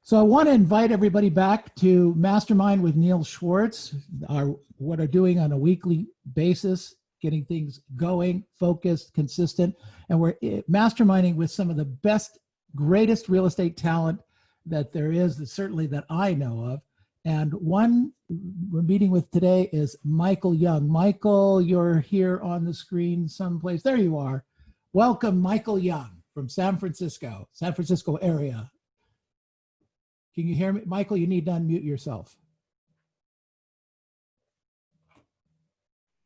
So I want to invite everybody back to Mastermind with Neil Schwartz, what are doing on a weekly basis, getting things going, focused, consistent. And we're masterminding with some of the best, greatest real estate talent that there is, certainly that I know of. And one we're meeting with today is Michael Young. Michael, you're here on the screen someplace. There you are. Welcome, Michael Young from San Francisco area. Can you hear me? Michael, you need to unmute yourself.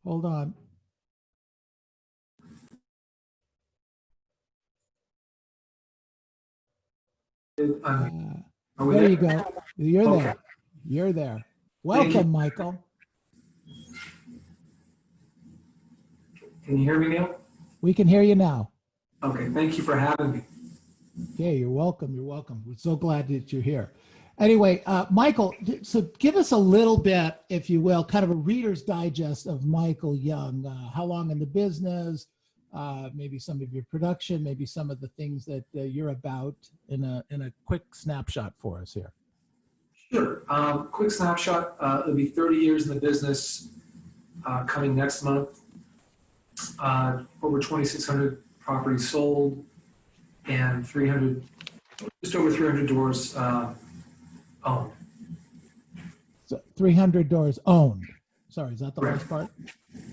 Hold on. There you go. You're there. You're there. Welcome, Michael. Can you hear me, Neil? We can hear you now. Okay, thank you for having me. Yeah, you're welcome. You're welcome. We're so glad that you're here. Anyway, Michael, so give us a little bit, if you will, kind of a Reader's Digest of Michael Young. How long in the business, maybe some of your production, maybe some of the things that you're about in a quick snapshot for us here. Sure. Quick snapshot. It'll be 30 years in the business coming next month. Over 2,600 properties sold and just over 300 doors owned. So 300 doors owned. Sorry, is that the Correct. last part?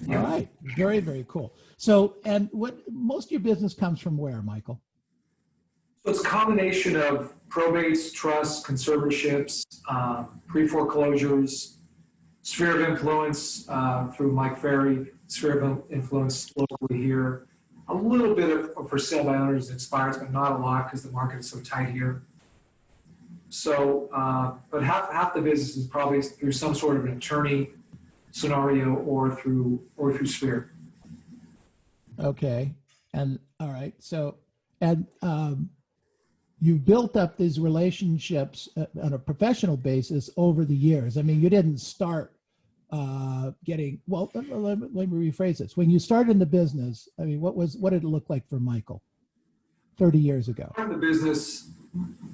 Yeah. All right. Very, very cool. So, and what most of your business comes from where, Michael? So it's a combination of probates, trusts, conservatorships, pre-foreclosures, sphere of influence through Mike Ferry, sphere of influence locally here. A little bit of for sale by owners and expires, but not a lot because the market is so tight here. So, but half the business is probably through some sort of an attorney scenario or through sphere. Okay. And all right. So, and you built up these relationships on a professional basis over the years. I mean, you didn't start getting, well, let me rephrase this. When you started in the business, I mean, what did it look like for Michael 30 years ago? In the business,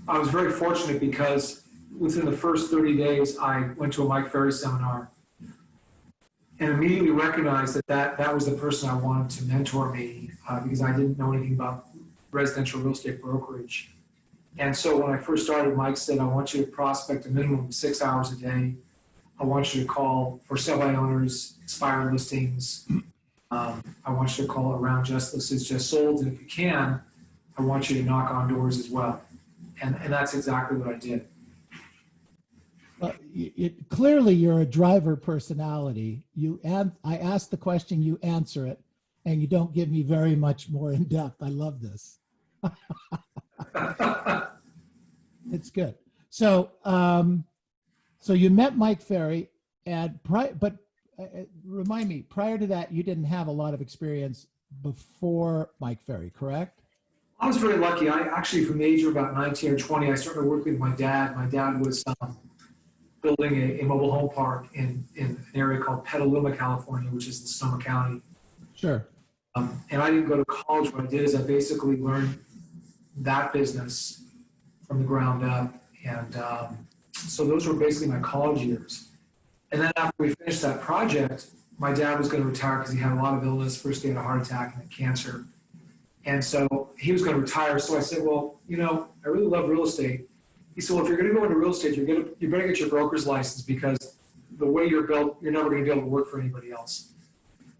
I was very fortunate because within the first 30 days, I went to a Mike Ferry seminar and immediately recognized that was the person I wanted to mentor me because I didn't know anything about residential real estate brokerage. And so when I first started, Mike said, I want you to prospect a minimum of 6 hours a day. I want you to call for sale by owners, expired listings. I want you to call around just listings, just sold. And if you can, I want you to knock on doors as well. And that's exactly what I did. Well, clearly you're a driver personality. I ask the question, you answer it, and you don't give me very much more in depth. I love this. It's good. So, so you met Mike Ferry, and remind me, prior to that, you didn't have a lot of experience before Mike Ferry, correct? I was very lucky. I actually, from the age of about 19 or 20, I started working with my dad. My dad was building a mobile home park in an area called Petaluma, California, which is in Sonoma County. Sure. And I didn't go to college. What I did is I basically learned that business from the ground up. And so those were basically my college years. And then after we finished that project, my dad was going to retire because he had a lot of illness. First he had a heart attack and then cancer. And so he was going to retire. So I said, well, you know, I really love real estate. He said, well, if you're going to go into real estate, you better get your broker's license because the way you're built, you're never going to be able to work for anybody else.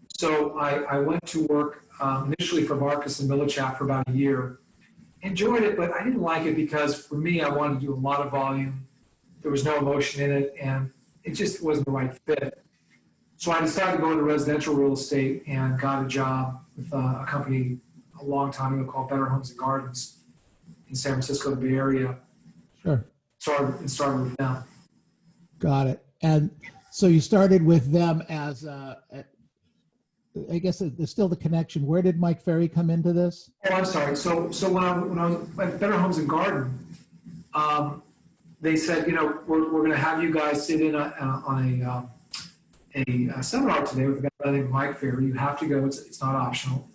So I went to work initially for Marcus and Millichap for about a year. Enjoyed it, but I didn't like it because for me, I wanted to do a lot of volume. There was no emotion in it, and it just wasn't the right fit. So I decided to go into residential real estate and got a job with a company a long time ago called Better Homes and Gardens in San Francisco, the Bay Area. Sure. Started with them. Got it. And so you started with them as I guess there's still the connection. Where did Mike Ferry come into this? Oh, I'm sorry. So when I was at Better Homes and Garden, they said, you know, we're going to have you guys sit in on a seminar today with a guy named Mike Ferry. You have to go. It's not optional.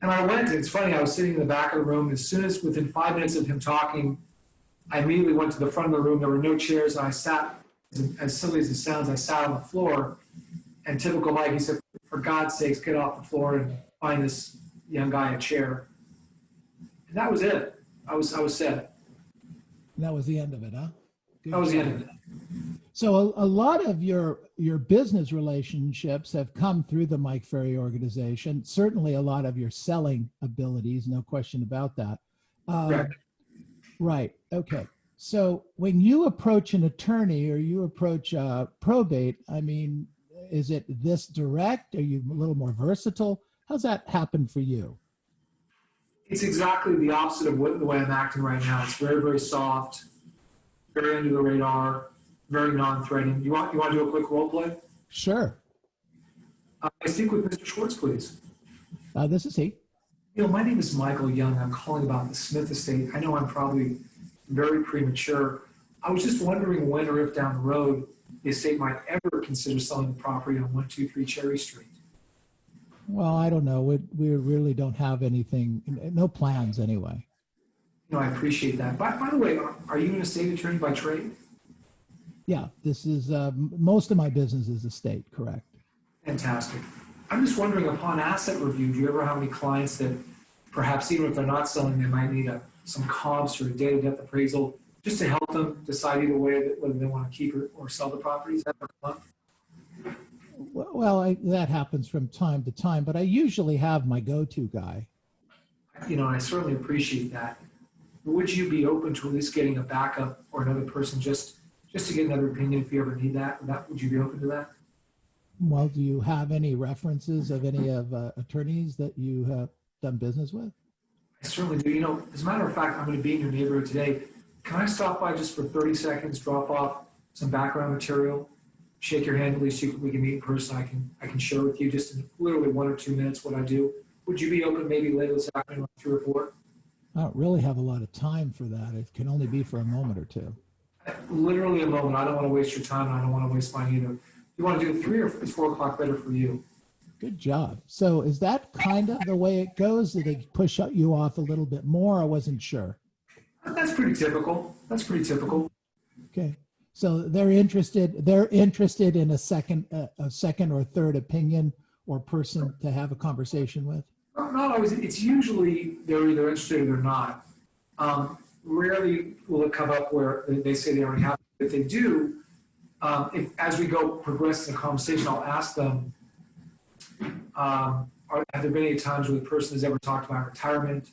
And I went. It's funny. I was sitting in the back of the room. As soon as within 5 minutes of him talking, I immediately went to the front of the room. There were no chairs. And I sat, as silly as it sounds, I sat on the floor. And typical Mike, he said, for God's sakes, get off the floor and find this young guy a chair. And that was it. I was set. That was the end of it, huh? Good That was the job. end of it. So a lot of your business relationships have come through the Mike Ferry organization. Certainly a lot of your selling abilities, no question about that. Correct. Right. Okay. So when you approach an attorney or you approach probate, I mean, is it this direct? Are you a little more versatile? How's that happen for you? It's exactly the opposite of the way I'm acting right now. It's very, very soft, very under the radar, very non-threatening. You want to do a quick role play? Sure. I speak with Mr. Schwartz, please. This is he. My name is Michael Young. I'm calling about the Smith estate. I know I'm probably very premature. I was just wondering when or if down the road the estate might ever consider selling the property on 123 Cherry Street. Well, I don't know. We really don't have anything, no plans anyway. I appreciate that. By the way, are you an estate attorney by trade? Yeah, this is, most of my business is estate, correct. Fantastic. I'm just wondering, upon asset review, do you ever have any clients that perhaps even if they're not selling, they might need some comps or a data depth appraisal just to help them decide either way whether they want to keep it or sell the property? Is that ever come up? Well, that happens from time to time, but I usually have my go-to guy. I certainly appreciate that. Would you be open to at least getting a backup or another person just to get another opinion if you ever need that? Would you be open to that? Well, do you have any references of any of attorneys that you have done business with? I certainly do. As a matter of fact, I'm going to be in your neighborhood today. Can I stop by just for 30 seconds, drop off some background material, shake your hand, at least we can meet in person. I can share with you just in literally 1 or 2 minutes what I do. Would you be open maybe later this afternoon, like 3 or 4? I don't really have a lot of time for that. It can only be for a moment or two. Literally a moment. I don't want to waste your time, and I don't want to waste mine either. You want to do 3 or is 4 o'clock better for you? Good job. So is that kind of the way it goes? Did they push you off a little bit more? I wasn't sure. That's pretty typical. Okay. So they're interested in a second or third opinion or person to have a conversation with? Not always. It's usually they're either interested or they're not. Rarely will it come up where they say they already have it. If they do, as we progress in the conversation, I'll ask them, have there been any times where the person has ever talked about retirement,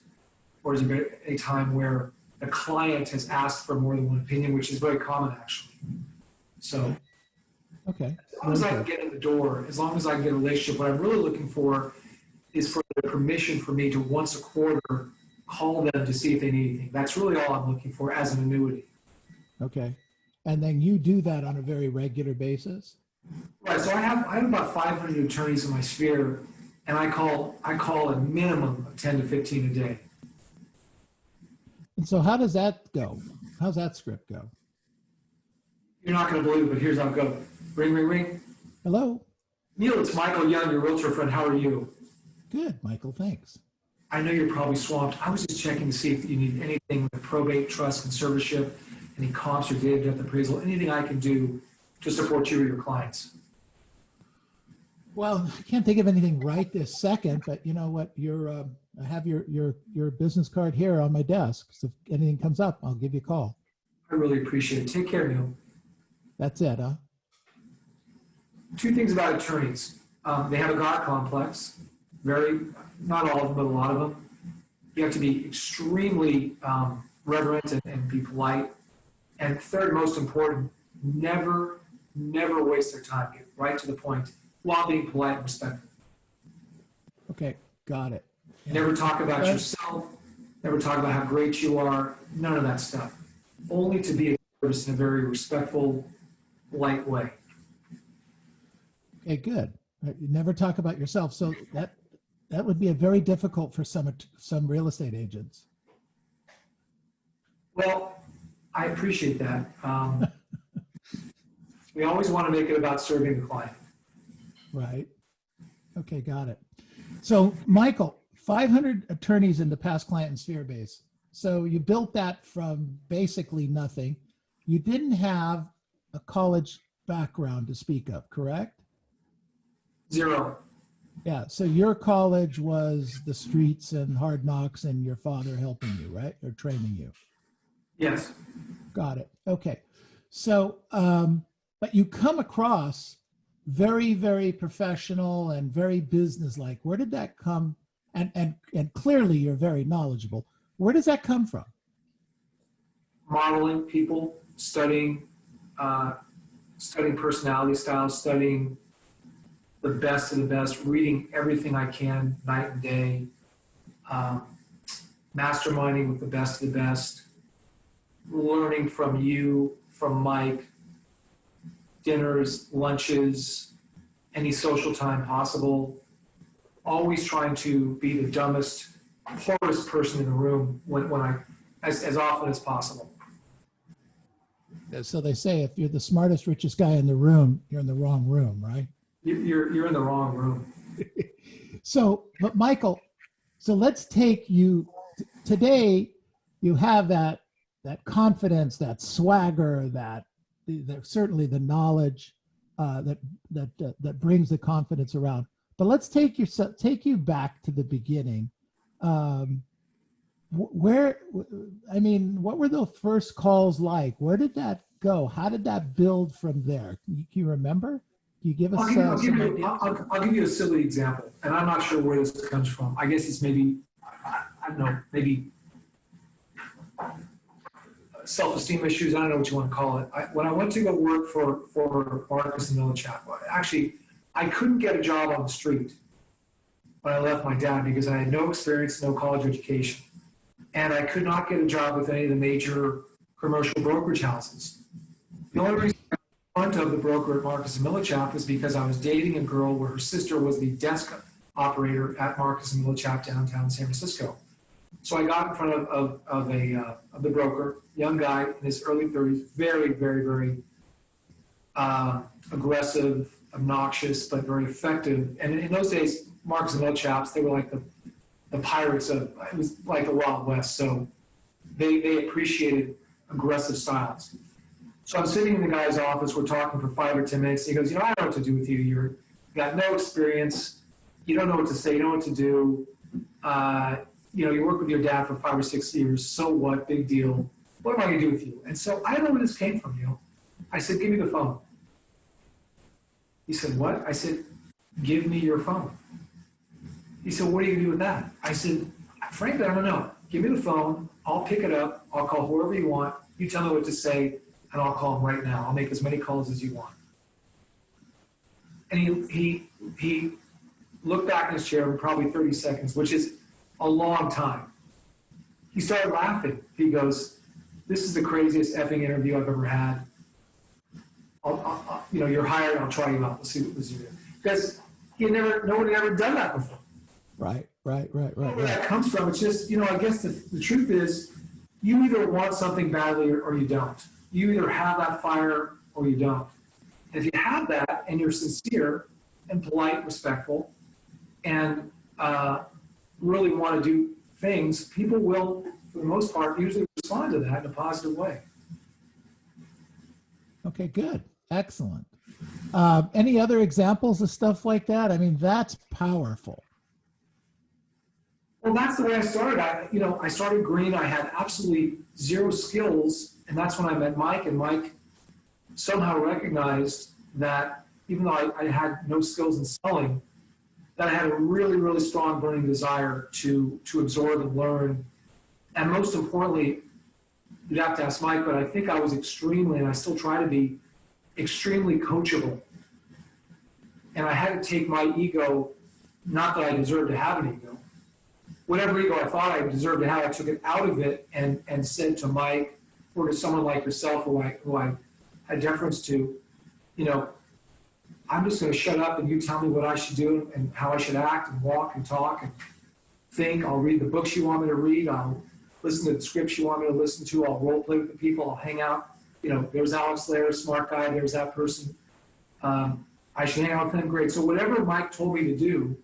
or has there been a time where the client has asked for more than one opinion, which is very common actually. So okay. as long as I can get in the door, as long as I can get a relationship, what I'm really looking for is for the permission for me to once a quarter call them to see if they need anything. That's really all I'm looking for as an annuity. Okay. And then you do that on a very regular basis? Right. So I have about 500 attorneys in my sphere, and I call a minimum of 10 to 15 a day. And so how does that go? How's that script go? You're not going to believe it, but here's how it goes. Ring, ring, ring. Hello? Neil, it's Michael Young, your realtor friend. How are you? Good, Michael, thanks. I know you're probably swamped. I was just checking to see if you need anything with probate, trust, conservatorship, any comps or data depth appraisal, anything I can do to support you or your clients. Well, I can't think of anything right this second, but you know what? I have your business card here on my desk. So if anything comes up, I'll give you a call. I really appreciate it. Take care, Neil. That's it, huh? 2 things about attorneys. They have a God complex. Not all of them, but a lot of them. You have to be extremely reverent and be polite. And third, most important, never waste their time. Get right to the point while being polite and respectful. Okay, got it. Never talk about yourself. Never talk about how great you are. None of that stuff. Only to be a person in a very respectful, polite way. Okay, good. You never talk about yourself. So that would be a very difficult for some real estate agents. Well, I appreciate that. We always want to make it about serving the client. Right. Okay, got it. So, Michael, 500 attorneys in the past client and sphere base. So you built that from basically nothing. You didn't have a college background to speak of, correct? Zero. Yeah. So your college was the streets and hard knocks and your father helping you, right? Or training you. Yes. Got it. Okay. So, but you come across very, very professional and very businesslike. Where did that come? And clearly you're very knowledgeable. Where does that come from? Modeling people, studying personality styles, studying the best of the best, reading everything I can night and day, masterminding with the best of the best, learning from you, from Mike, dinners, lunches, any social time possible, always trying to be the dumbest, poorest person in the room as often as possible. So they say if you're the smartest, richest guy in the room, you're in the wrong room, right? You're in the wrong room. So, but Michael, so let's take you today. You have that confidence, that swagger, that certainly the knowledge that brings the confidence around. But let's take you back to the beginning. What were the first calls like? Where did that go? How did that build from there? Can you remember? Can you give us I'll give you a silly example, and I'm not sure where this comes from. I guess it's maybe, I don't know, maybe self-esteem issues. I don't know what you want to call it. When I went to go work for Marcus and Millichap, actually, I couldn't get a job on the street when I left my dad because I had no experience, no college education. And I could not get a job with any of the major commercial brokerage houses. The only reason I went to the broker at Marcus and Millichap was because I was dating a girl where her sister was the desk operator at Marcus and Millichap downtown San Francisco. So I got in front of the broker, young guy in his early 30s, very, very, very aggressive, obnoxious, but very effective. And in those days, Marcus and Millichaps, they were like the pirates of, it was like the Wild West. So they appreciated aggressive styles. So I'm sitting in the guy's office, we're talking for 5 or 10 minutes. He goes, I don't know what to do with you. You got no experience. You don't know what to say. You don't know what to do. You work with your dad for 5 or 6 years. So what? Big deal. What am I going to do with you? And so I don't know where this came from, I said, give me the phone. He said, what? I said, give me your phone. He said, what are you going to do with that? I said, frankly, I don't know. Give me the phone. I'll pick it up. I'll call whoever you want. You tell me what to say, and I'll call him right now. I'll make as many calls as you want. And he looked back in his chair for probably 30 seconds, which is a long time. He started laughing. He goes, this is the craziest effing interview I've ever had. You're hired. I'll try you out. We'll see what this is. Because nobody had ever done that before. Right. Where that comes from, it's just, I guess the truth is, you either want something badly or you don't. You either have that fire or you don't. If you have that and you're sincere and polite, respectful, and really want to do things, people will, for the most part, usually respond to that in a positive way. Okay, good. Excellent. Any other examples of stuff like that? I mean, that's powerful. Well, that's the way I started. I started green. I had absolutely zero skills, and that's when I met Mike. And Mike somehow recognized that even though I had no skills in selling, that I had a really, really strong burning desire to absorb and learn. And most importantly, you'd have to ask Mike, but I think I was extremely, and I still try to be, extremely coachable. And I had to take my ego, not that I deserved to have an ego, whatever ego I thought I deserved to have, I took it out of it and said to Mike or to someone like yourself who I had deference to, I'm just going to shut up and you tell me what I should do and how I should act and walk and talk and think. I'll read the books you want me to read. I'll listen to the scripts you want me to listen to. I'll role play with the people. I'll hang out. There's Alex there, smart guy. There's that person. I should hang out with them. Great. So whatever Mike told me to do,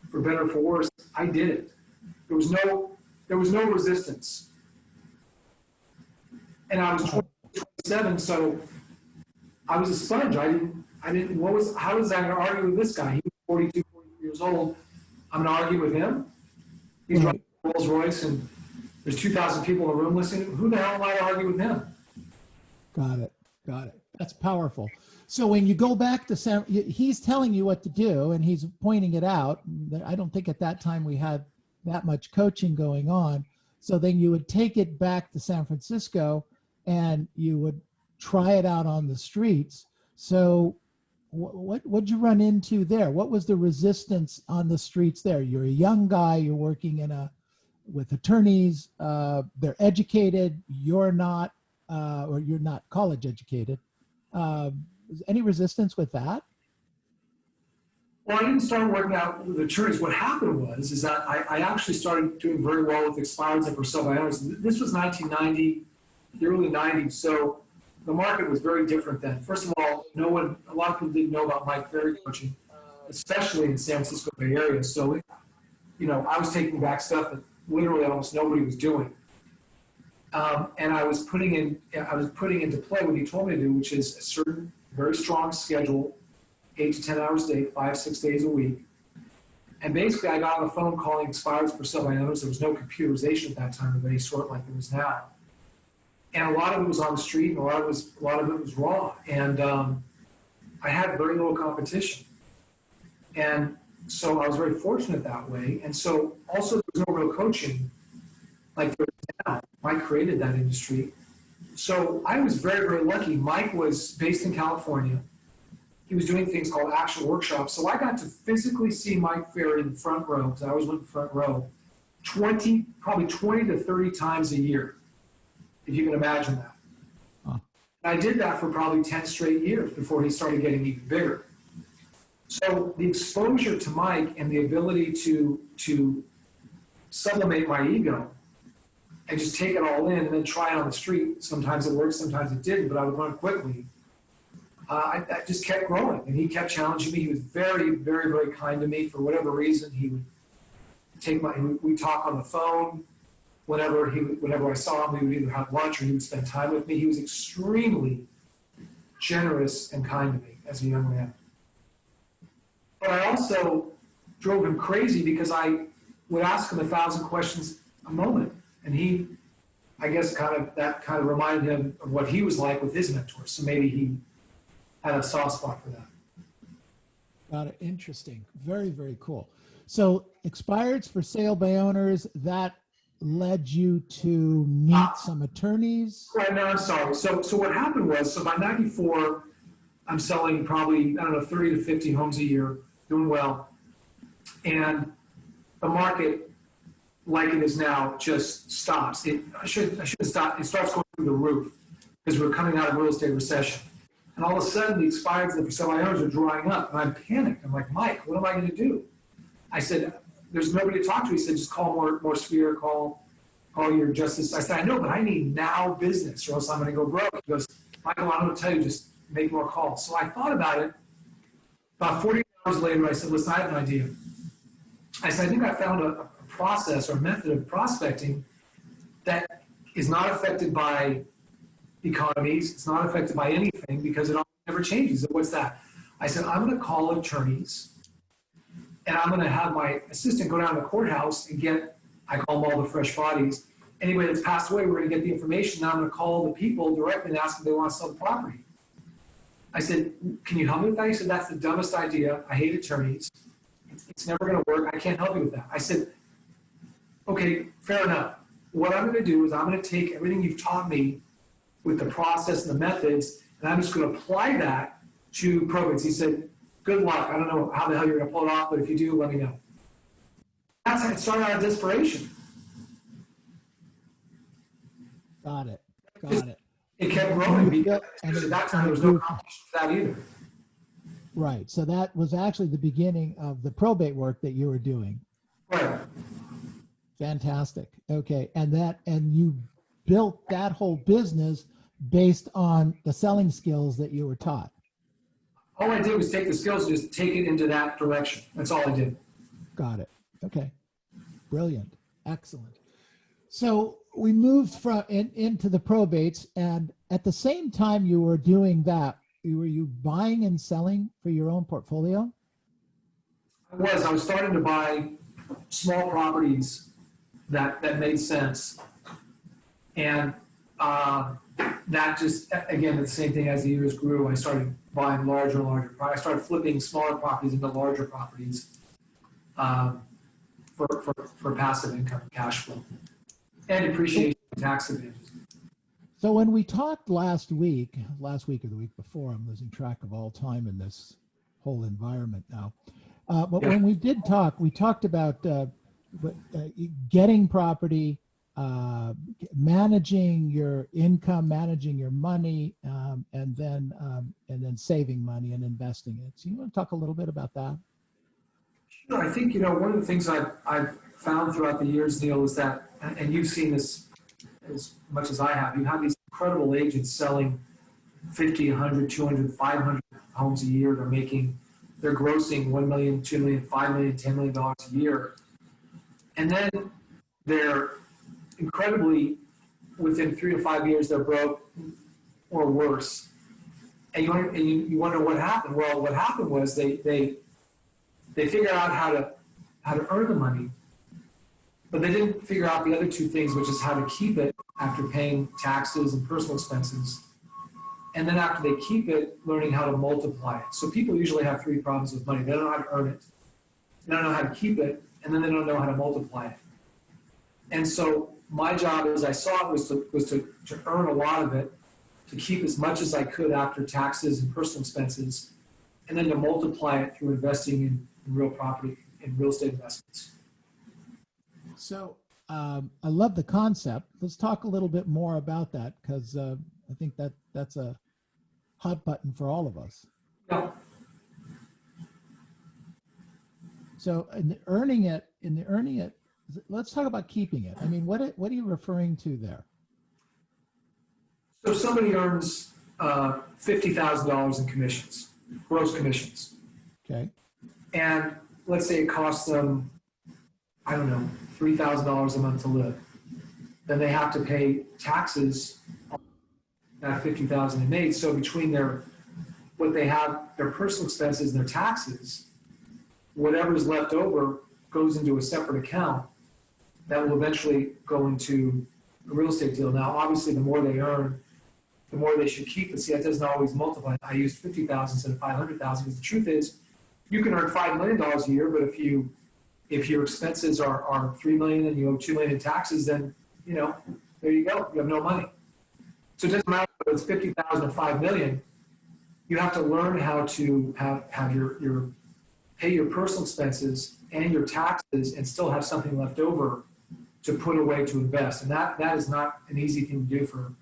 for better or for worse, I did it. There was no resistance. And I was 27, so I was a sponge. How was I going to argue with this guy? He was 42, 43 years old. I'm going to argue with him? He's Right. driving a Rolls Royce and there's 2,000 people in the room listening. Who the hell am I to argue with him? Got it. Got it. That's powerful. So when you go back to he's telling you what to do and he's pointing it out. I don't think at that time we had that much coaching going on. So then you would take it back to San Francisco and you would try it out on the streets. So what'd you run into there? What was the resistance on the streets there? You're a young guy, you're working with attorneys, they're educated, you're not, or you're not college educated. Was any resistance with that? Well, I didn't start working out with attorneys. What happened is that I actually started doing very well with expireds and for sub-owners. This was 1990, the early 90s, so the market was very different then. First of all, a lot of people didn't know about Mike Ferry coaching, especially in the San Francisco Bay Area. So, I was taking back stuff that literally almost nobody was doing. And I was putting into play what he told me to do, which is a certain very strong schedule, 8 to 10 hours a day, 5-6 days a week. And basically I got on the phone calling expireds for sub-owners. There was no computerization at that time of any sort like there is now. And a lot of it was on the street and a lot of it was raw. And I had very little competition. And so I was very fortunate that way. And so also there was no real coaching like there is now. Mike created that industry. So I was very, very lucky. Mike was based in California. He was doing things called action workshops. So I got to physically see Mike Ferry in the front row, because I always went in the front row, probably 20 to 30 times a year, if you can imagine that. Huh. And I did that for probably 10 straight years before he started getting even bigger. So the exposure to Mike and the ability to sublimate my ego and just take it all in and then try it on the street. Sometimes it worked, sometimes it didn't, but I would learn quickly. I just kept growing, and he kept challenging me. He was very, very, very kind to me. For whatever reason, he would we'd talk on the phone. Whenever I saw him, we would either have lunch or he would spend time with me. He was extremely generous and kind to me as a young man. But I also drove him crazy because I would ask him 1,000 questions a moment. And he, I guess, that kind of reminded him of what he was like with his mentors. So maybe he had a soft spot for that. Got it. Interesting. Very, very cool. So expireds for sale by owners, that led you to meet some attorneys? Right, no, I'm sorry. So what happened was, by 94, I'm selling probably, 30 to 50 homes a year, doing well. And the market, like it is now, just stops. I shouldn't stop. It starts going through the roof because we're coming out of a real estate recession. And all of a sudden, the expireds and the semi-owners are drying up. And I'm panicked. I'm like, Mike, what am I going to do? I said, there's nobody to talk to. He said, just call more Sphere, call your justice. I said, I know, but I need now business or else I'm going to go broke. He goes, Michael, I'm going to tell you, just make more calls. So I thought about it. About 40 hours later, I said, listen, I have an idea. I said, I think I found a process or method of prospecting that is not affected by economies. It's not affected by anything because it never changes. So what's that? I said, I'm going to call attorneys and I'm going to have my assistant go down to the courthouse and I call them all the fresh bodies. Anybody that's passed away, we're going to get the information. Now I'm going to call the people directly and ask them if they want to sell the property. I said, can you help me with that? He said, that's the dumbest idea. I hate attorneys. It's never going to work. I can't help you with that. I said, okay, fair enough. What I'm going to do is I'm going to take everything you've taught me with the process and the methods, and I'm just going to apply that to probates. He said, good luck. I don't know how the hell you're going to pull it off, but if you do, let me know. That's how it started out of desperation. Got it. It kept growing because at that time there was no competition for that either. Right. So that was actually the beginning of the probate work that you were doing. Right. Fantastic. Okay. And you built that whole business based on the selling skills that you were taught. All I did was take the skills and just take it into that direction. That's all I did. Got it. Okay. Brilliant. Excellent. So we moved into the probates, and at the same time you were doing that, were you buying and selling for your own portfolio? I was starting to buy small properties that made sense. And that just, again, the same thing as the years grew. I started buying larger and larger. I started flipping smaller properties into larger properties for passive income, cash flow, and depreciation and tax advantages. So when we talked last week or the week before, I'm losing track of all time in this whole environment now. But when we did talk, we talked about getting property, managing your income, managing your money, and then saving money and investing it. So you want to talk a little bit about that? Sure. I think, one of the things I've found throughout the years, Neil, is that, and you've seen this as much as I have, you have these incredible agents selling 50, 100, 200, 500 homes a year. They're grossing $1 million, $2 million, $5 million, $10 million a year. And then they're incredibly, within 3 to 5 years, they're broke or worse. And you wonder what happened. Well, what happened was they figured out how to earn the money, but they didn't figure out the other two things, which is how to keep it after paying taxes and personal expenses. And then after they keep it, learning how to multiply it. So people usually have 3 problems with money. They don't know how to earn it, they don't know how to keep it, and then they don't know how to multiply it. And so my job, as I saw it, was to earn a lot of it, to keep as much as I could after taxes and personal expenses, and then to multiply it through investing in real property, in real estate investments. So I love the concept. Let's talk a little bit more about that, because I think that's a hot button for all of us. Yeah. So in the earning it, let's talk about keeping it. I mean, what are you referring to there? So if somebody earns $50,000 in commissions, gross commissions. Okay. And let's say it costs them, I don't know, $3,000 a month to live. Then they have to pay taxes on that $50,000 they made. So between their personal expenses and their taxes, whatever's left over goes into a separate account that will eventually go into a real estate deal. Now, obviously, the more they earn, the more they should keep it. See, that doesn't always multiply. I used 50,000 instead of 500,000 because the truth is, you can earn $5 million a year, but if your expenses are $3 million and you owe $2 million in taxes, then there you go. You have no money. So it doesn't matter whether it's 50,000 or 5 million. You have to learn how to have your pay your personal expenses and your taxes and still have something left over to put away to invest. And that is not an easy thing to do for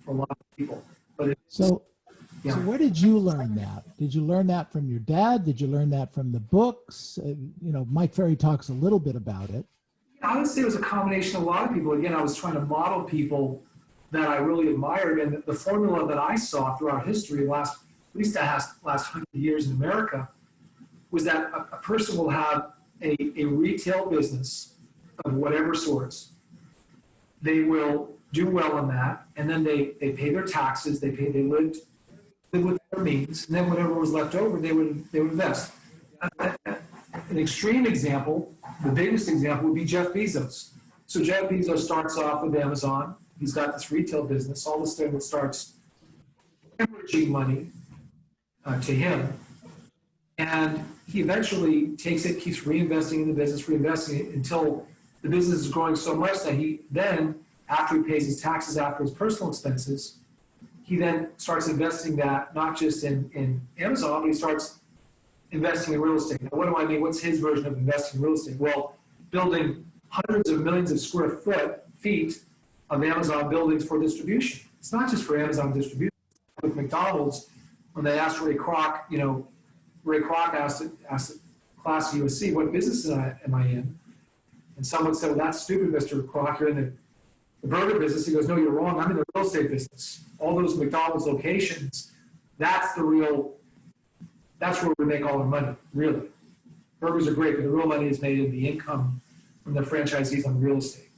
a lot of people. But So where did you learn that? Did you learn that from your dad? Did you learn that from the books? Mike Ferry talks a little bit about it. I would say it was a combination of a lot of people. Again, I was trying to model people that I really admired, and the formula that I saw throughout history, at least the last 100 years in America, was that a person will have a retail business of whatever sorts. They will do well in that, and then they pay their taxes, they lived with their means, and then whatever was left over, they would invest. An extreme example, the biggest example, would be Jeff Bezos. So Jeff Bezos starts off with Amazon. He's got this retail business. All of a sudden, it starts hemorrhaging money to him. And he eventually takes it, keeps reinvesting in the business, reinvesting it until the business is growing so much that he then, after he pays his taxes, after his personal expenses, he then starts investing that not just in Amazon, but he starts investing in real estate. Now, what do I mean? What's his version of investing in real estate? Well, building hundreds of millions of square feet of Amazon buildings for distribution. It's not just for Amazon distribution. With McDonald's, when they asked Ray Kroc, Ray Kroc asked the class of USC, what business am I in? And someone said, well, that's stupid, Mr. Kroc, you're in the burger business. He goes, no, you're wrong. I'm in the real estate business. All those McDonald's locations, that's where we make all our money, really. Burgers are great, but the real money is made in the income from the franchisees on real estate.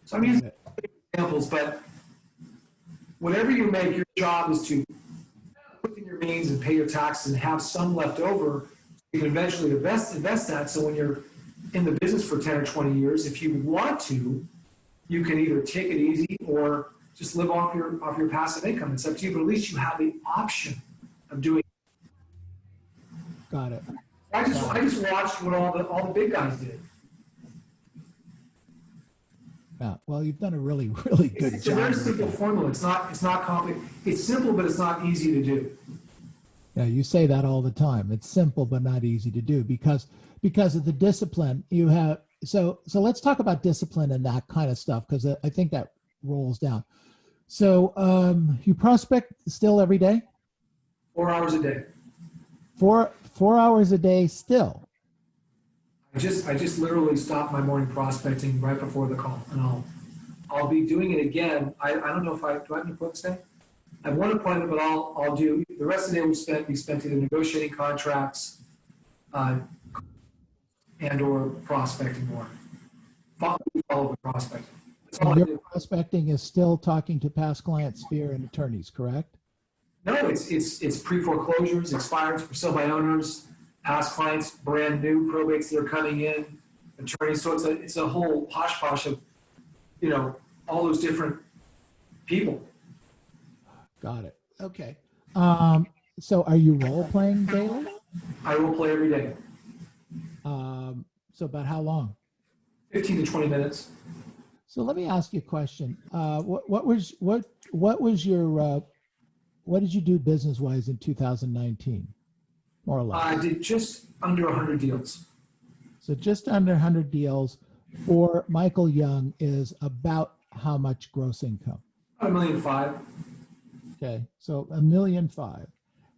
So I'm Got using it. examples, but whatever you make, your job is to put in your means and pay your taxes and have some left over. You can eventually invest that. So when you're in the business for 10 or 20 years, if you want to, you can either take it easy or just live off your passive income. It's up to you, but at least you have the option of doing it. Got it. I just watched what all the big guys did. Yeah. Well, you've done a really, really good It's a job. very with simple that. formula. It's not complicated. It's simple, but it's not easy to do. Yeah, you say that all the time. It's simple but not easy to do because of the discipline you have. So let's talk about discipline and that kind of stuff because I think that rolls down. So you prospect still every day? 4 hours a day. 4 hours a day still. I just literally stopped my morning prospecting right before the call, and I'll be doing it again. I don't know if do I have an appointment today? I have one appointment, but I'll do the rest of the day. We spent either negotiating contracts, and or prospecting more. Follow the prospecting. That's all And I your do. prospecting is still talking to past clients, sphere, and attorneys, correct? No, it's pre-foreclosures, expireds, for sale by owners, past clients, brand new probates that are coming in, attorneys. So it's a whole hodgepodge of, all those different people. Got it. Okay. So are you role playing daily? I will play every day, So about how long? 15 to 20 minutes. So let me ask you a question. What did you do business wise in 2019, more or less? I did just under 100 deals. So just under 100 deals for Michael Young is about how much gross income? About $1.5 million. Okay, so $1.5 million.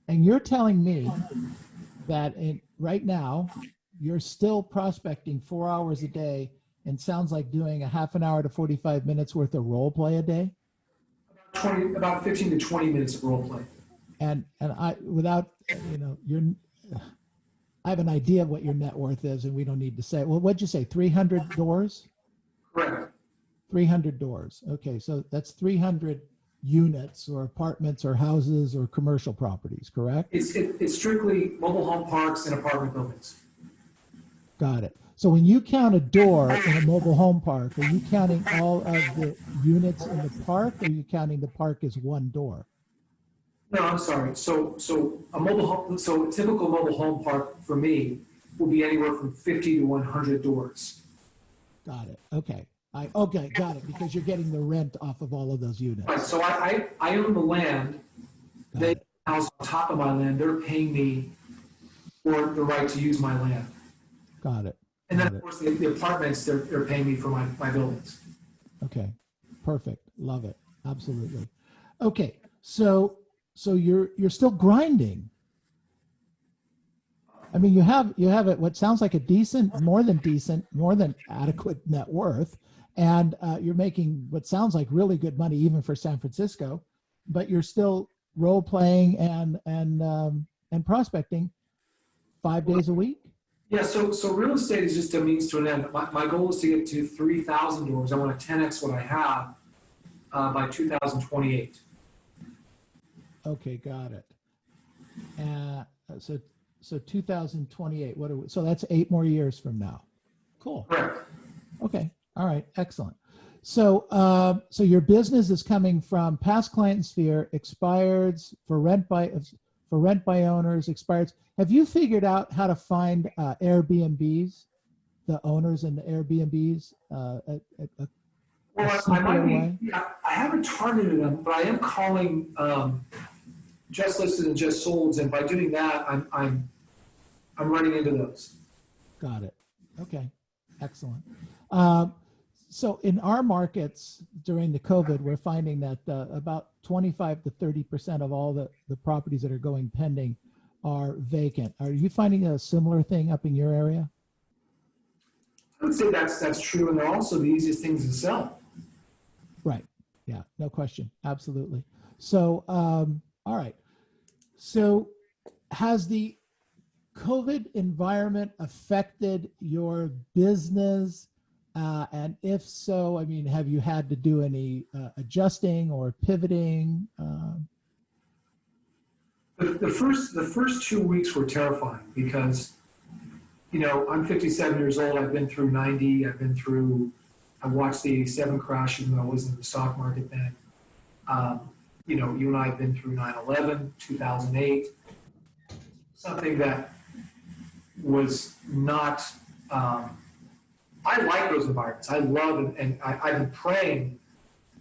And you're telling me that right now you're still prospecting 4 hours a day and sounds like doing a half an hour to 45 minutes worth of role play a day? About 15 to 20 minutes of role play. And I, without, I have an idea of what your net worth is, and we don't need to say. Well, what'd you say? 300 doors? Correct. 300 doors. Okay, so that's 300 units or apartments or houses or commercial properties, correct? It's strictly mobile home parks and apartment buildings. Got it. So when you count a door in a mobile home park, are you counting all of the units in the park, or are you counting the park as one door? No, I'm sorry. So a typical mobile home park for me will be anywhere from 50 to 100 doors. Got it. Okay. Okay, got it. Because you're getting the rent off of all of those units. Right. So I own the land. Got They it. house on top of my land. They're paying me for the right to use my land. Got it. And then Got of it. course the apartments they're paying me for my buildings. Okay. Perfect. Love it. Absolutely. Okay. So you're still grinding. I mean, you have what sounds like a decent, more than adequate net worth, and you're making what sounds like really good money even for San Francisco, but you're still role playing and prospecting 5 days a week. Yeah, so real estate is just a means to an end. My goal is to get to 3,000 doors. I want to 10x what I have by 2028. Okay, got it. So 2028. So that's 8 more years from now. Cool. Correct. Okay. All right. Excellent. So your business is coming from past client sphere, expireds for rent by owners, expireds. Have you figured out how to find Airbnbs, the owners and the Airbnbs, Well, I might be. Yeah, I haven't targeted them, but I am calling just listed and just solds, and by doing that, I'm running into those. Got it. Okay. Excellent. So in our markets during the COVID, we're finding that about 25 to 30% of all the properties that are going pending are vacant. Are you finding a similar thing up in your area? I would say that's true, and they're also the easiest things to sell. Right. Yeah, no question. Absolutely. So, all right. So has the COVID environment affected your business And if so, I mean, have you had to do any adjusting or pivoting? The first 2 weeks were terrifying because, I'm 57 years old. I've been through 90. I watched the 87 crash even though I wasn't in the stock market then. You and I have been through 9/11, 2008, something that was not, I like those environments. I love and I've been praying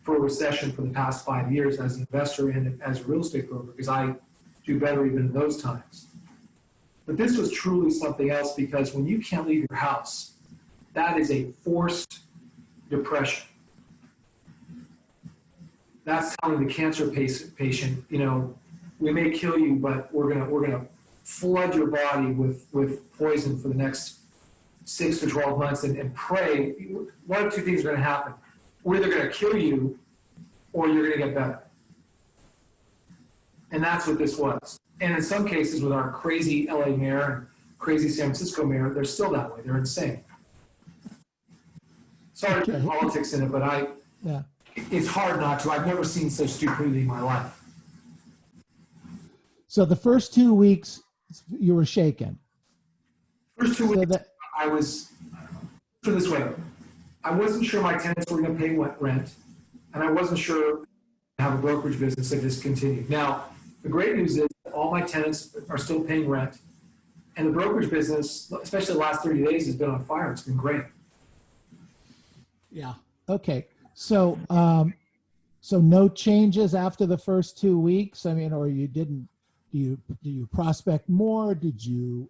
for a recession for the past 5 years as an investor and as a real estate broker because I do better even in those times. But this was truly something else because when you can't leave your house, that is a forced depression. That's telling the cancer patient, we may kill you, but we're gonna flood your body with poison for the next 6 to 12 months and pray. One of two things are gonna happen. We're either gonna kill you or you're gonna get better. And that's what this was. And in some cases with our crazy LA mayor and crazy San Francisco mayor, they're still that way. They're insane. Sorry to put politics in it, but it's hard not to. I've never seen such stupidity in my life. So the first 2 weeks you were shaken. First 2 weeks, I was, put it this way, I wasn't sure my tenants were going to pay rent, and I wasn't sure I have a brokerage business that just continued. Now, the great news is that all my tenants are still paying rent, and the brokerage business, especially the last 30 days, has been on fire. It's been great. Yeah. Okay. So, so no changes after the first 2 weeks. I mean, or you didn't? Do you prospect more? Did you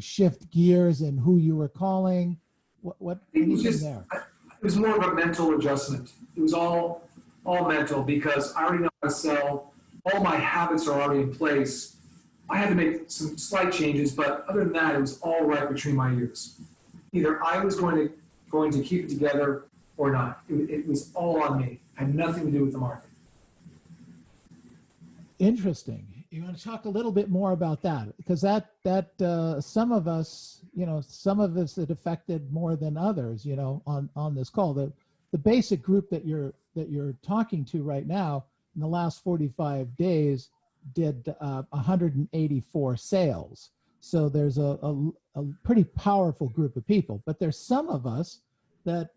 shift gears in who you were calling? What anything there? It was more of a mental adjustment. It was all mental because I already know how to sell. All my habits are already in place. I had to make some slight changes, but other than that, it was all right between my ears. Either I was going to keep it together or not. It was all on me. It had nothing to do with the market. Interesting. You want to talk a little bit more about that? Because that some of us, it affected more than others, on this call. The basic group that you're talking to right now in the last 45 days did 184 sales. So there's a pretty powerful group of people, but there's some of us that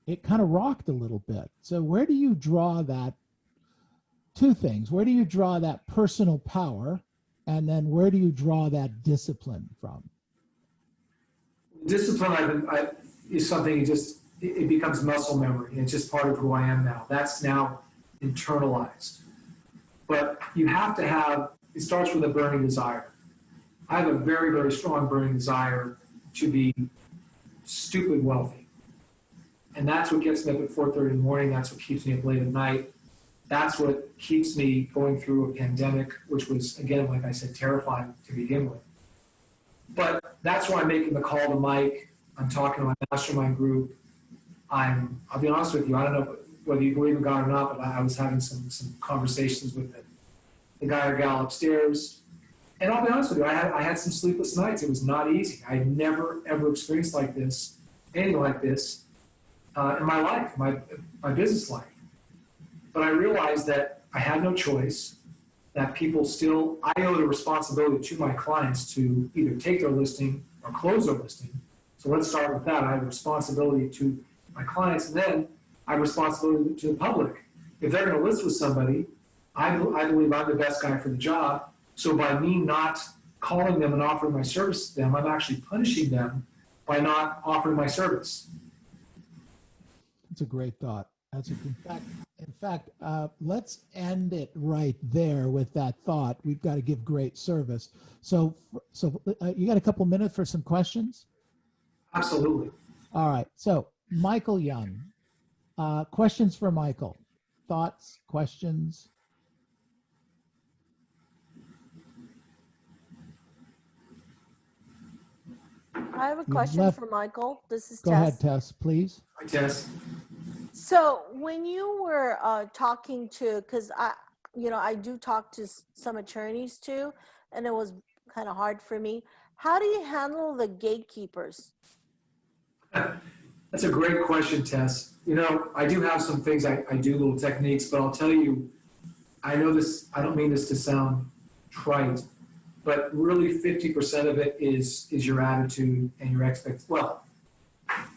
it kind of rocked a little bit. So where do you draw that? Two things. Where do you draw that personal power? And then where do you draw that discipline from? Discipline is something it becomes muscle memory. It's just part of who I am now. That's now internalized. But you have to have, it starts with a burning desire. I have a very, very strong burning desire to be stupid wealthy. And that's what gets me up at 4:30 in the morning. That's what keeps me up late at night. That's what keeps me going through a pandemic, which was, again, like I said, terrifying to begin with. But that's why I'm making the call to Mike. I'm talking to my mastermind group. I'll be honest with you, I don't know whether you believe in God or not, but I was having some conversations with the guy or gal upstairs. And I'll be honest with you, I had some sleepless nights. It was not easy. I had never, ever experienced anything like this in my life, my business life. But I realized that I had no choice, that I owe the responsibility to my clients to either take their listing or close their listing. So let's start with that. I have a responsibility to my clients, and then I have a responsibility to the public. If they're going to list with somebody, I believe I'm the best guy for the job. So by me not calling them and offering my service to them, I'm actually punishing them by not offering my service. That's a great thought. In fact, let's end it right there with that thought. We've got to give great service. So you got a couple minutes for some questions? Absolutely. All right. So Michael Young, questions for Michael. Thoughts, questions? I have a question for Michael. This is Tess. Go ahead, Tess, please. Hi, Tess. So when you were talking to, because I do talk to some attorneys too, and it was kind of hard for me. How do you handle the gatekeepers? That's a great question, Tess. You know, I do have some things I do, little techniques, but I'll tell you, I know this, I don't mean this to sound trite, but really 50% of it is your attitude and your well,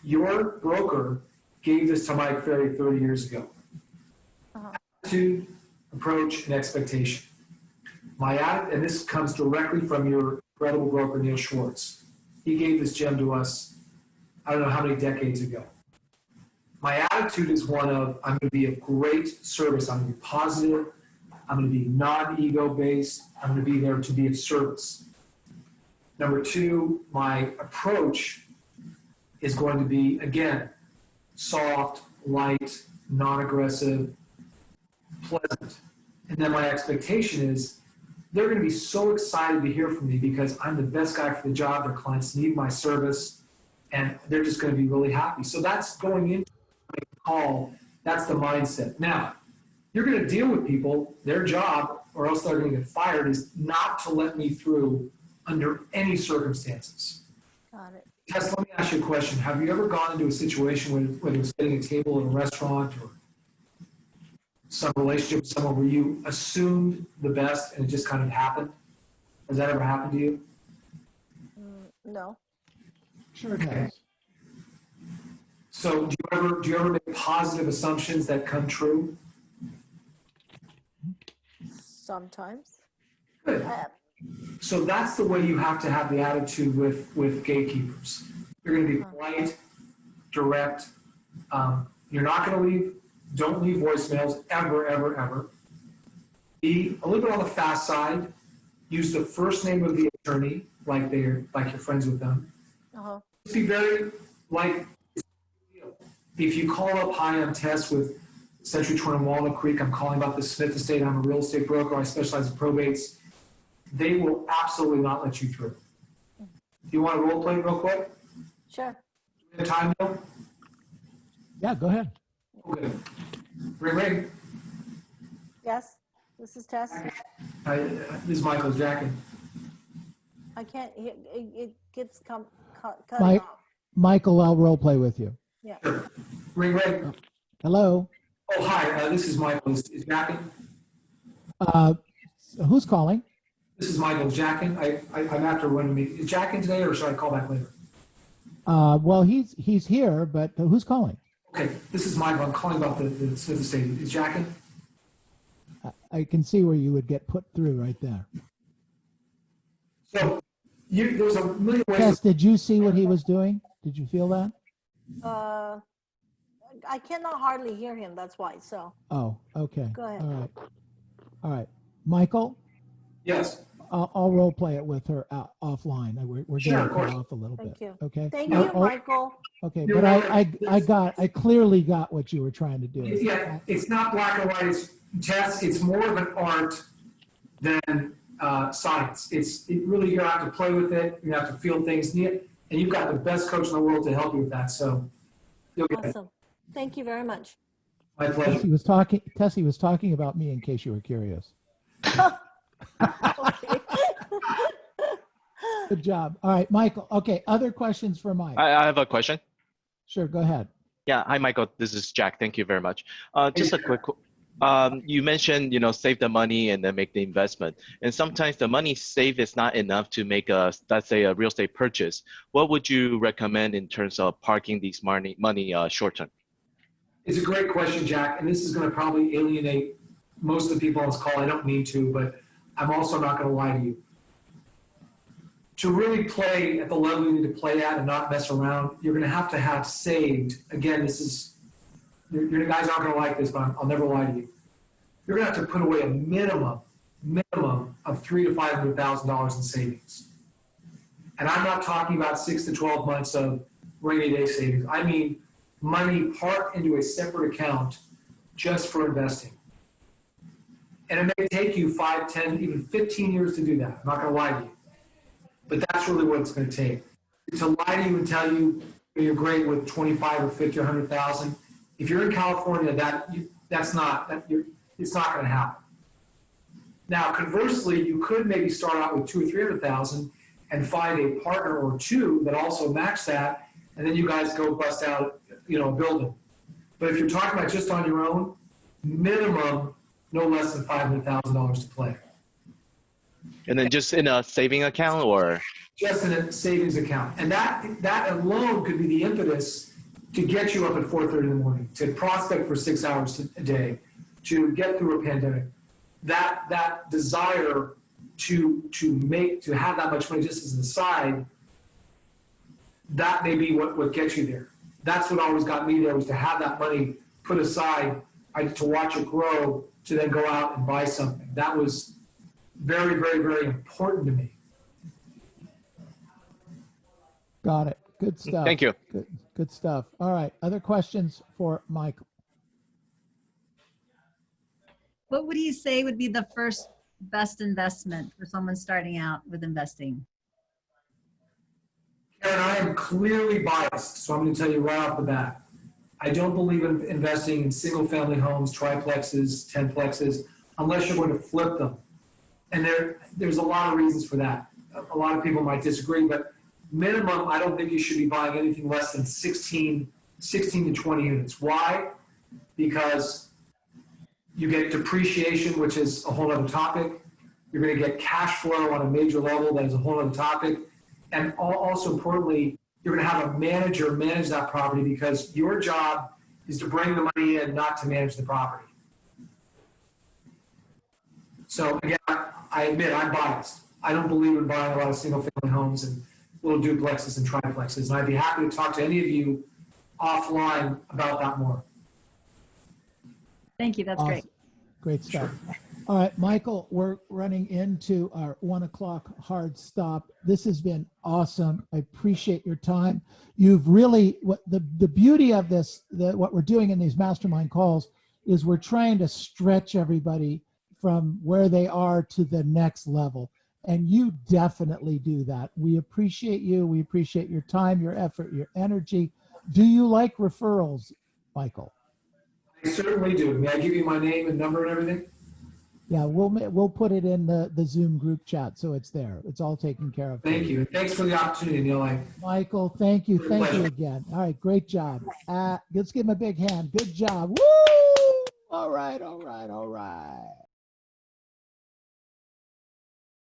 your broker gave this to Mike Ferry 30 years ago. Attitude, approach, and expectation. And this comes directly from your incredible broker, Neil Schwartz. He gave this gem to us, I don't know how many decades ago. My attitude is one of, I'm going to be of great service. I'm going to be positive. I'm going to be non-ego based. I'm going to be there to be of service. Number two, my approach is going to be, again, soft, light, non-aggressive, pleasant. And then my expectation is they're going to be so excited to hear from me because I'm the best guy for the job. Their clients need my service, and they're just going to be really happy. So that's going into the call. That's the mindset. Now, you're going to deal with people. Their job, or else they're going to get fired, is not to let me through under any circumstances. Got it. Tess, let me ask you a question. Have you ever gone into a situation whether it's getting a table in a restaurant or some relationship with someone where you assumed the best and it just kind of happened? Has that ever happened to you? No. Sure it has. So do you ever make positive assumptions that come true? Sometimes. Good. So that's the way you have to have the attitude with gatekeepers. You're going to be polite, direct. You're not going to don't leave voicemails ever, ever, ever. Be a little bit on the fast side. Use the first name of the attorney, like you're friends with them. Just be very if you call up, hi, I'm Tess with Century 21 Walnut Creek. I'm calling about the Smith estate. I'm a real estate broker. I specialize in probates. They will absolutely not let you through. Do you want to role play real quick? Sure. Do we have time, Bill? Yeah, go ahead. Okay. Ring. Yes, this is Tess. This is Michael Jackin. I can't. It gets cut Mike, off. Michael, I'll role play with you. Yeah. Sure. Ring. Hello. Oh, hi. This is Michael. Is Jackin? Who's calling? This is Michael Jackin. I'm after one of me. Is Jackin today, or should I call back later? Well, he's here, but who's calling? Okay, this is Michael. I'm calling about the Smith estate. Is Jackin? I can see where you would get put through right there. So there's a million ways. Tess, did you see what he was doing? Did you feel that? I cannot hardly hear him. That's why. So. Oh, okay. Go ahead. All right. Michael? Yes. I'll role play it with her offline. We're Sure, getting of course. cut off a little Thank bit. you. Okay. Thank you, Michael. Okay, You're but welcome. I clearly got what you were trying to do. Yeah, it's not black and white. It's Tess. It's more of an art than science. It really, you have to play with it. You have to feel things, and you've got the best coach in the world to help you with that. So you'll get it. Awesome. Thank you very much. My pleasure. Tessie was talking about me in case you were curious. Okay. Good job. All right, Michael. Okay, other questions for Mike? I have a question. Sure, go ahead. Yeah, hi, Michael. This is Jack. Thank you very much. Just a quick, you mentioned, save the money and then make the investment. And sometimes the money saved is not enough to make let's say a real estate purchase. What would you recommend in terms of parking these money short term? It's a great question, Jack, and this is going to probably alienate most of the people on this call. I don't mean to, but I'm also not going to lie to you. To really play at the level you need to play at and not mess around, you're going to have saved. Again, your guys aren't going to like this, but I'll never lie to you. You're going to have to put away a minimum of $300,000 to $500,000 in savings. And I'm not talking about 6 to 12 months of rainy day savings. I mean money parked into a separate account just for investing. And it may take you 5, 10, even 15 years to do that. I'm not going to lie to you. But that's really what it's going to take. To lie to you and tell you you're great with 25 or 50 or 100,000, if you're in California, it's not going to happen. Now, conversely, you could maybe start out with 200,000 or 300,000 and find a partner or two that also match that, and then you guys go bust out a building. But if you're talking about just on your own, minimum no less than $500,000 to play. And then just in a saving account or? Just in a savings account. And that alone could be the impetus to get you up at 4:30 in the morning, to prospect for 6 hours a day, to get through a pandemic. That desire to have that much money just as an aside, that may be what gets you there. That's what always got me there, was to have that money put aside, to watch it grow, to then go out and buy something. That was very, very, very important to me. Got it. Good stuff. Thank you. Good stuff. All right. Other questions for Michael? What would you say would be the first best investment for someone starting out with investing? Karen, I am clearly biased, so I'm going to tell you right off the bat. I don't believe in investing in single-family homes, triplexes, tenplexes, unless you're going to flip them. And there's a lot of reasons for that. A lot of people might disagree, but minimum, I don't think you should be buying anything less than 16 to 20 units. Why? Because you get depreciation, which is a whole other topic. You're going to get cash flow on a major level, that is a whole other topic. And also importantly, you're going to have a manager manage that property, because your job is to bring the money in, not to manage the property. So again, I admit I'm biased. I don't believe in buying a lot of single-family homes and little duplexes and triplexes. And I'd be happy to talk to any of you offline about that more. Thank you. That's great. Great stuff. All right, Michael, we're running into our 1 o'clock hard stop. This has been awesome. I appreciate your time. You've really, the beauty of this, what we're doing in these mastermind calls is we're trying to stretch everybody from where they are to the next level. And you definitely do that. We appreciate you. We appreciate your time, your effort, your energy. Do you like referrals, Michael? I certainly do. May I give you my name and number and everything? Yeah, we'll put it in the Zoom group chat, so it's there. It's all taken care of. Thank you. Thanks for the opportunity, Neil. Michael, thank you. Thank you again. All right, great job. Let's give him a big hand. Good job. Woo! All right, all right, all right.